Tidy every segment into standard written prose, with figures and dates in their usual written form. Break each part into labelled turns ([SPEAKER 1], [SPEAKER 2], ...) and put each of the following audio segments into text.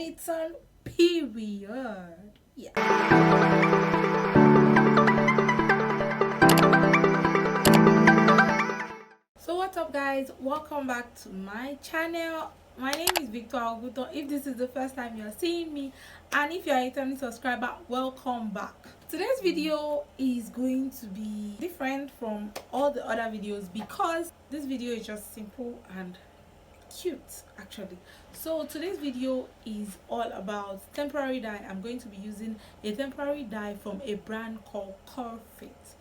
[SPEAKER 1] it's on period. Yeah. So what's up guys, welcome back to my channel. My name is Victoire Oguntan. If this is the first time you're seeing me, and if you're a returning subscriber, welcome back. Today's video is going to be different from all the other videos because this video is just simple and cute actually. So today's video is all about temporary dye. I'm going to be using a temporary dye from a brand called Curlfit.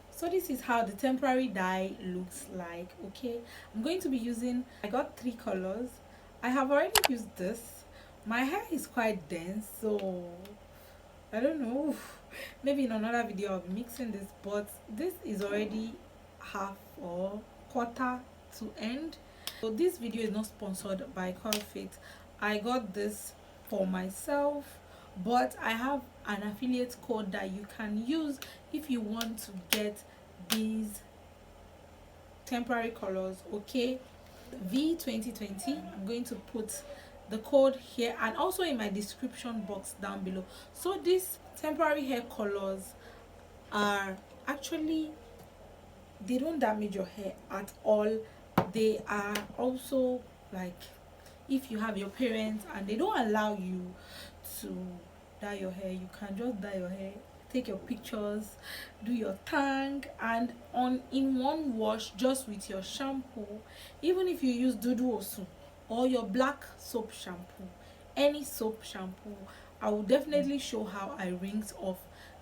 [SPEAKER 1] So this is how the temporary dye looks like. Okay, I'm going to be using, I got 3 colors. I have already used this. My hair is quite dense, so I don't know, maybe in another video I'll be mixing this, but this is already half or quarter to end. So this video is not sponsored by Curlfit. I got this for myself, but I have an affiliate code that you can use if you want to get these temporary colors. Okay, V2020. I'm going to put the code here and also in my description box down below. So these temporary hair colors are actually, they don't damage your hair at all. They are also like, if you have your parents and they don't allow you to dye your hair, you can just dye your hair, take your pictures, do your tang, and in one wash just with your shampoo. Even if you use dudu osu or your black soap shampoo, any soap shampoo, I will definitely show how I rinse off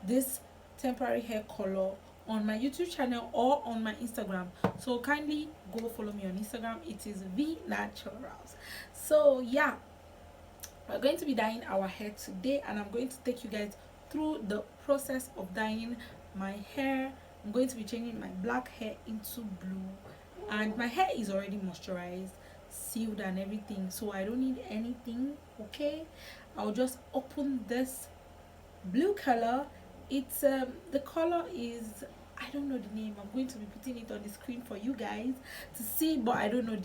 [SPEAKER 1] this temporary hair color on my YouTube channel or on my Instagram. So kindly go follow me on Instagram. It is Veenaturals. So yeah, we're going to be dyeing our hair today, and I'm going to take you guys through the process of dyeing my hair. I'm going to be changing my black hair into blue, and my hair is already moisturized, sealed and everything, so I don't need anything. Okay, I'll just open this blue color. It's the color is, I don't know the name. I'm going to be putting it on the screen for you guys to see, but I don't know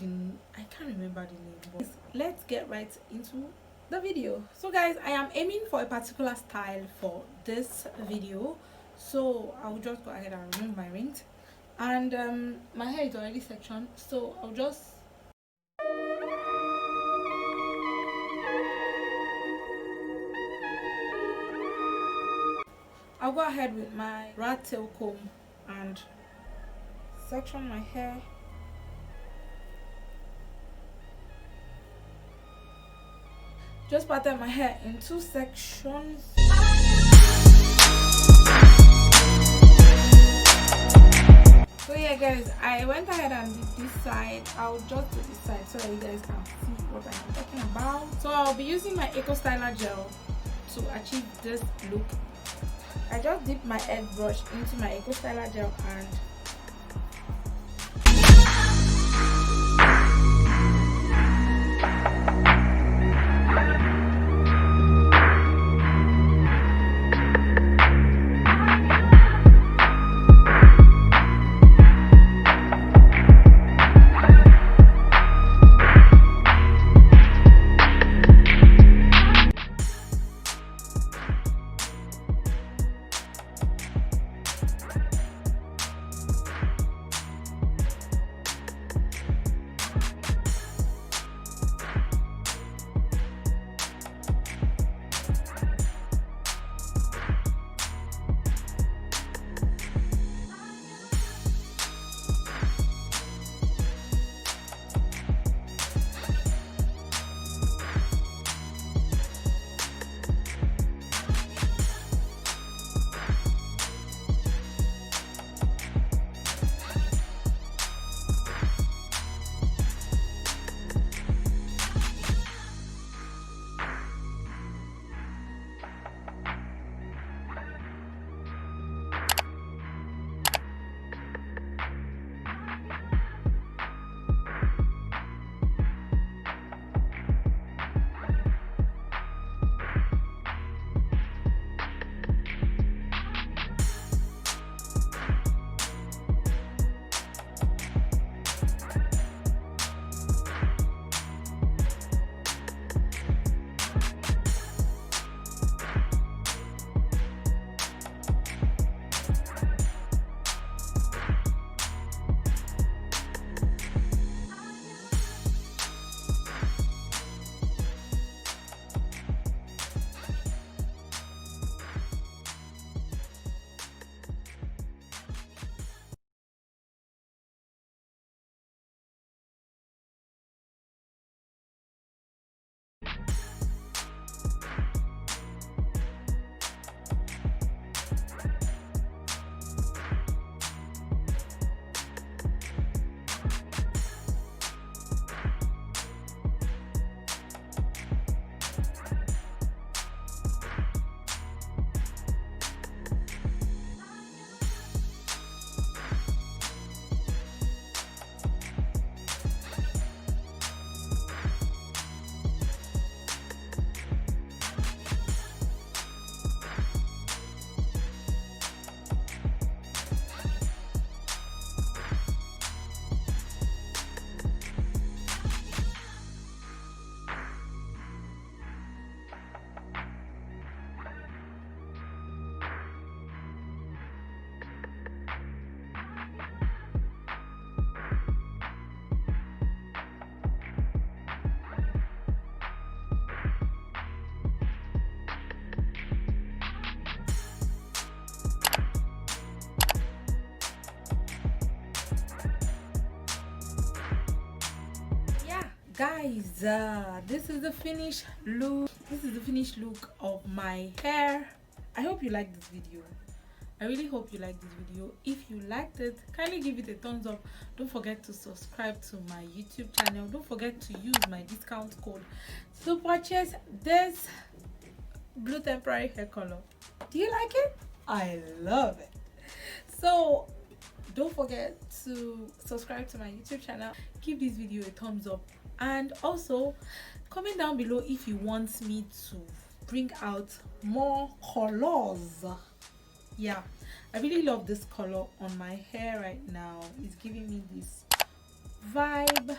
[SPEAKER 1] I can't remember the name. But let's get right into the video. So guys, I am aiming for a particular style for this video, so I'll just go ahead and remove my rings, and my hair is already sectioned, so I'll go ahead with my rat tail comb and section my hair. Just pattern my hair in 2 sections. So yeah guys, I went ahead and did this side. I'll just do this side so that you guys can see what I'm talking about. So I'll be using my Eco Styler gel to achieve this look. I just dip my head brush into my Eco Styler gel and Guys, this is the finished look. This is the finished look of my hair. I hope you like this video. I really hope you like this video. If you liked it, kindly give it a thumbs up. Don't forget to subscribe to my YouTube channel. Don't forget to use my discount code to purchase this blue temporary hair color. Do you like it? I love it. So don't forget to subscribe to my YouTube channel. Give this video a thumbs up, and also comment down below if you want me to bring out more colors. Yeah, I really love this color on my hair right now. It's giving me this vibe.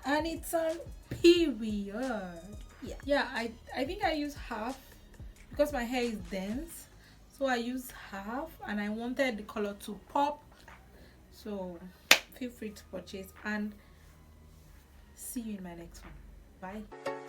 [SPEAKER 1] And it's on period. Yeah, I think I use half because my hair is dense, so I use half, and I wanted the color to pop. So feel free to purchase, and see you in my next one. Bye.